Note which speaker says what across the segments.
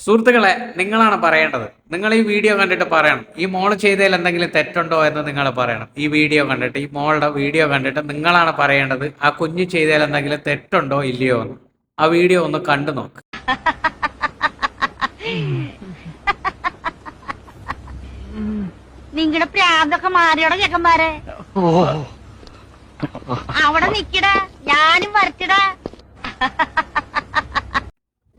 Speaker 1: സുഹൃത്തുക്കളെ, നിങ്ങളാണ് പറയേണ്ടത്. നിങ്ങൾ ഈ വീഡിയോ കണ്ടിട്ട് പറയണം, ഈ മോള് ചെയ്തതിൽ എന്തെങ്കിലും തെറ്റുണ്ടോ എന്ന് നിങ്ങൾ പറയണം. ഈ വീഡിയോ കണ്ടിട്ട്, ഈ മോളുടെ വീഡിയോ കണ്ടിട്ട് നിങ്ങളാണ് പറയേണ്ടത്, ആ കുഞ്ഞ് ചെയ്തതിൽ എന്തെങ്കിലും തെറ്റുണ്ടോ ഇല്ലയോ എന്ന്. ആ വീഡിയോ ഒന്ന് കണ്ടു നോക്ക്.
Speaker 2: നിങ്ങളുടെ പ്രാന്തൊക്കെ മാറിയോടെ ചെക്കന്മാരെ. അവിടെ നിക്കടാ, ഞാനും വരച്ചടാ.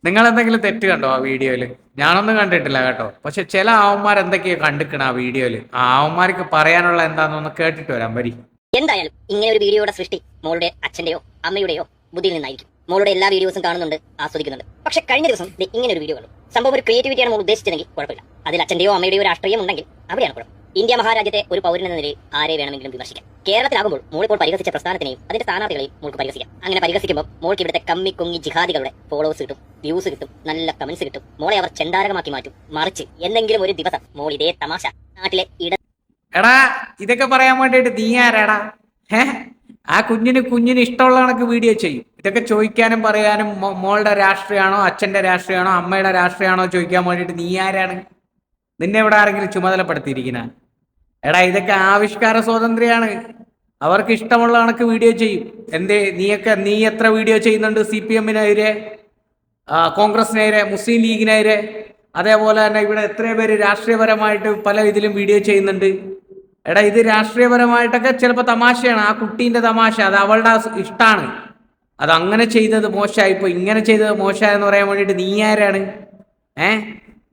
Speaker 1: നിങ്ങൾ എന്തെങ്കിലും തെറ്റ് കണ്ടോ ആ വീഡിയോയില്? ഞാനൊന്നും കണ്ടിട്ടില്ല കേട്ടോ. പക്ഷെ ചില ആവന്മാർ എന്തൊക്കെയോ കണ്ടിക്കണ ആ വീഡിയോയില്. ആ ആവന്മാർക്ക് പറയാനുള്ള എന്താണെന്നൊന്ന് കേട്ടിട്ട് വരാം. വരി.
Speaker 3: എന്തായാലും ഇങ്ങനെ ഒരു വീഡിയോയുടെ സൃഷ്ടി മോളുടെ അച്ഛന്റെയോ അമ്മയുടെയോ ബുദ്ധിയിൽ നിന്നായിരിക്കും. മോളുടെ എല്ലാ വീഡിയോസും കാണുന്നുണ്ട്, ആസ്വദിക്കുന്നുണ്ട്. പക്ഷെ കഴിഞ്ഞ ദിവസം ഇങ്ങനെ ഒരു വീഡിയോ കണ്ടു. സംഭവം ഒരു ക്രിയേറ്റിവിറ്റിയാണ് മോൾ ഉദ്ദേശിച്ചതെങ്കിൽ കുഴപ്പമില്ല. അതിൽ അച്ഛന്റെയോ അമ്മയുടെയോ രാഷ്ട്രീയം ഉണ്ടെങ്കിൽ അവിടെയാണ് കുഴപ്പം. ഇന്ത്യ മഹാരാജ്യത്തെ ഒരു പൗരൻ എന്ന നിലയിൽ ആരെ വേണമെങ്കിലും വിമർശിക്കാം. കേരളത്തിലാകുമ്പോൾ മോളിപ്പോൾ പരിഹസിച്ച പ്രസ്ഥാനത്തിനെയും അതിന്റെ സ്ഥാനാർത്ഥികളെയും മോൾക്ക് പരിഹസിക്കാം. അങ്ങനെ പരിഹസിക്കുമ്പോൾ മോൾക്ക് ഇവിടുത്തെ കമ്മി കൊങ്ങി ജിഹാദികളുടെ ഫോളോവേഴ്സ് കിട്ടും, വ്യൂസ് കിട്ടും, നല്ല കമന്റ്സ് കിട്ടും. മോളെ അവർ ചെണ്ടാരകമാക്കി മാറ്റും. മറിച്ച് എന്തെങ്കിലും ഒരു ദിവസം മോൾ ഇതേ തമാശ നാട്ടിലെ
Speaker 1: എടാ, ഇതൊക്കെ പറയാൻ വേണ്ടിട്ട് നീ ആരാടാ? ആ കുഞ്ഞിന് ഇഷ്ടമുള്ള കണക്ക് വീഡിയോ ചെയ്യും. ഇതൊക്കെ ചോദിക്കാനും പറയാനും മോളുടെ രാഷ്ട്രീയമാണോ അച്ഛന്റെ രാഷ്ട്രീയമാണോ അമ്മയുടെ രാഷ്ട്രീയമാണോ ചോദിക്കാൻ വേണ്ടിട്ട് നീ ആരാണ്? നിന്നെ ഇവിടെ ആരെങ്കിലും ചുമതലപ്പെടുത്തിയിരിക്കുന്ന? എടാ, ഇതൊക്കെ ആവിഷ്കാര സ്വാതന്ത്ര്യമാണ്. അവർക്ക് ഇഷ്ടമുള്ള കണക്ക് വീഡിയോ ചെയ്യും. നീ എത്ര വീഡിയോ ചെയ്യുന്നുണ്ട്? CPM-നെതിരെ, കോൺഗ്രസിനെതിരെ, മുസ്ലിം ലീഗിനെതിരെ, അതേപോലെ തന്നെ ഇവിടെ എത്രയോ പേര് രാഷ്ട്രീയപരമായിട്ട് പല ഇതിലും വീഡിയോ ചെയ്യുന്നുണ്ട്. എടാ, ഇത് രാഷ്ട്രീയപരമായിട്ടൊക്കെ ചിലപ്പോൾ തമാശയാണ്. ആ കുട്ടീൻ്റെ തമാശ, അത് അവളുടെ ഇഷ്ടമാണ്. അത് അങ്ങനെ ചെയ്തത് മോശമായിപ്പോ, ഇങ്ങനെ ചെയ്തത് മോശമായെന്ന് പറയാൻ വേണ്ടിയിട്ട് നീ ആരാണ്?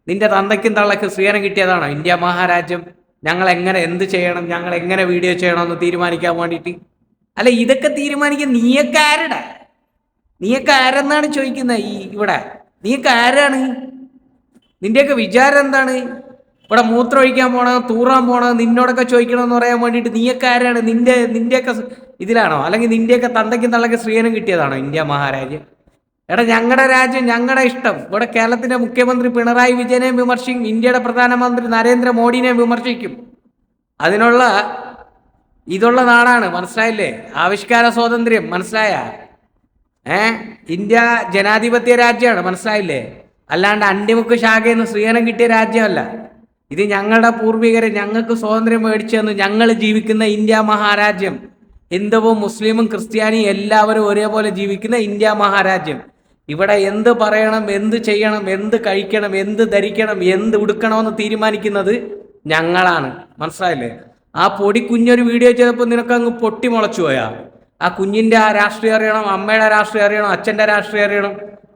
Speaker 1: നിന്റെ തന്തയ്ക്കും തള്ളയ്ക്കും സ്ത്രീധനം കിട്ടിയതാണോ ഇന്ത്യ മഹാരാജ്യം? ഞങ്ങൾ എങ്ങനെ എന്ത് ചെയ്യണം, ഞങ്ങൾ എങ്ങനെ വീഡിയോ ചെയ്യണമെന്ന് തീരുമാനിക്കാൻ വേണ്ടിയിട്ട്? അല്ല, ഇതൊക്കെ തീരുമാനിക്കാൻ നീയൊക്കെ ആരടാ? നീയൊക്കെ ആരെന്നാണ് ചോദിക്കുന്നത് ഇവിടെ? നീയൊക്കെ ആരാണ്? നിന്റെയൊക്കെ വിചാരം എന്താണ്? ഇവിടെ മൂത്രം ഒഴിക്കാൻ പോണത്, തൂറാൻ പോണത് നിന്നോടൊക്കെ ചോദിക്കണമെന്ന് പറയാൻ വേണ്ടിയിട്ട് നീയൊക്കെ ആരാണ്? നിന്റെയൊക്കെ ഇതിലാണോ? അല്ലെങ്കിൽ നിന്റെയൊക്കെ തന്തയ്ക്കും തള്ളയ്ക്കും സ്ത്രീധനം കിട്ടിയതാണോ ഇന്ത്യ മഹാരാജ്യം? എടാ, ഞങ്ങളുടെ രാജ്യം, ഞങ്ങളുടെ ഇഷ്ടം. ഇവിടെ കേരളത്തിന്റെ മുഖ്യമന്ത്രി പിണറായി വിജയനെയും വിമർശിക്കും, ഇന്ത്യയുടെ പ്രധാനമന്ത്രി നരേന്ദ്രമോദിനെയും വിമർശിക്കും. അതിനുള്ള ഇതുള്ള നാടാണ്, മനസ്സിലായില്ലേ? ആവിഷ്കാര സ്വാതന്ത്ര്യം, മനസ്സിലായ? ഇന്ത്യ ജനാധിപത്യ രാജ്യമാണ്, മനസ്സിലായില്ലേ? അല്ലാണ്ട് അണ്ടിമുക്ക് ശാഖയിൽ നിന്ന് സ്ത്രീധനം കിട്ടിയ രാജ്യമല്ല ഇത്. ഞങ്ങളുടെ പൂർവികരെ ഞങ്ങൾക്ക് സ്വാതന്ത്ര്യം മേടിച്ചു തന്നു. ഞങ്ങൾ ജീവിക്കുന്ന ഇന്ത്യ മഹാരാജ്യം, ഹിന്ദുവും മുസ്ലിമും ക്രിസ്ത്യാനിയും എല്ലാവരും ഒരേപോലെ ജീവിക്കുന്ന ഇന്ത്യ മഹാരാജ്യം. ഇവിടെ എന്ത് പറയണം, എന്ത് ചെയ്യണം, എന്ത് കഴിക്കണം, എന്ത് ധരിക്കണം, എന്ത് ഉടുക്കണമെന്ന് തീരുമാനിക്കുന്നത് ഞങ്ങളാണ്, മനസ്സിലായില്ലേ? ആ പൊടി കുഞ്ഞൊരു വീഡിയോ ചെയ്തപ്പോൾ നിനക്കങ്ങ് പൊട്ടി മുളച്ചു പോയാ? ആ കുഞ്ഞിൻ്റെ ആ രാഷ്ട്രീയം അറിയണം, അമ്മയുടെ രാഷ്ട്രീയം അറിയണം, അച്ഛൻ്റെ രാഷ്ട്രീയം അറിയണം.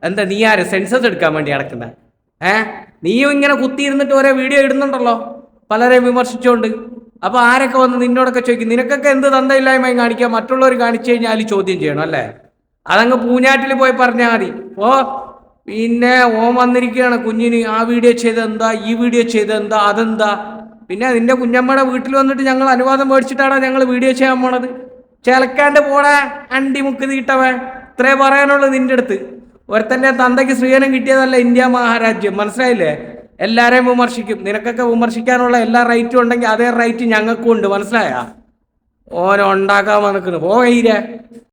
Speaker 1: എന്താ നീ ആര് സെൻസസ് എടുക്കാൻ വേണ്ടി നടക്കുന്നത്? നീയും ഇങ്ങനെ കുത്തിയിരുന്നിട്ട് ഓരോ വീഡിയോ ഇടുന്നുണ്ടല്ലോ പലരെയും വിമർശിച്ചുകൊണ്ട്. അപ്പൊ ആരൊക്കെ വന്ന് നിന്നോടൊക്കെ ചോദിക്കും? നിനക്കൊക്കെ എന്ത് തന്തയില്ലായ്മയും കാണിക്കാം, മറ്റുള്ളവർ കാണിച്ചു കഴിഞ്ഞാൽ ചോദ്യം ചെയ്യണം അല്ലേ? അതങ്ങ് പൂഞ്ഞാറ്റിൽ പോയി പറഞ്ഞാൽ മതി. പിന്നെ ഓൻ വന്നിരിക്കുകയാണ് കുഞ്ഞിന് ആ വീഡിയോ ചെയ്തെന്താ, ഈ വീഡിയോ ചെയ്തെന്താ, അതെന്താ? പിന്നെ നിന്റെ കുഞ്ഞമ്മയുടെ വീട്ടിൽ വന്നിട്ട് ഞങ്ങൾ അനുവാദം മേടിച്ചിട്ടാണ് ഞങ്ങൾ വീഡിയോ ചെയ്യാൻ പോണത്. ചിലക്കാണ്ട് പോടാ അണ്ടി മുക്ക് തീട്ടവൻ. ഇത്രേ പറയാനുള്ളൂ നിന്റെ അടുത്ത്. ഒരുത്തൻ്റെ തന്തയ്ക്ക് സ്ത്രീധനം കിട്ടിയതല്ല ഇന്ത്യ മഹാരാജ്യം, മനസ്സിലായില്ലേ? എല്ലാരെയും വിമർശിക്കും. നിനക്കൊക്കെ വിമർശിക്കാനുള്ള എല്ലാ റൈറ്റും ഉണ്ടെങ്കിൽ അതേ റൈറ്റ് ഞങ്ങൾക്കും ഉണ്ട്, മനസ്സിലായ? ഓനെ ഉണ്ടാക്കാൻ വന്നിക്കുന്നു. പോയില്ലേ?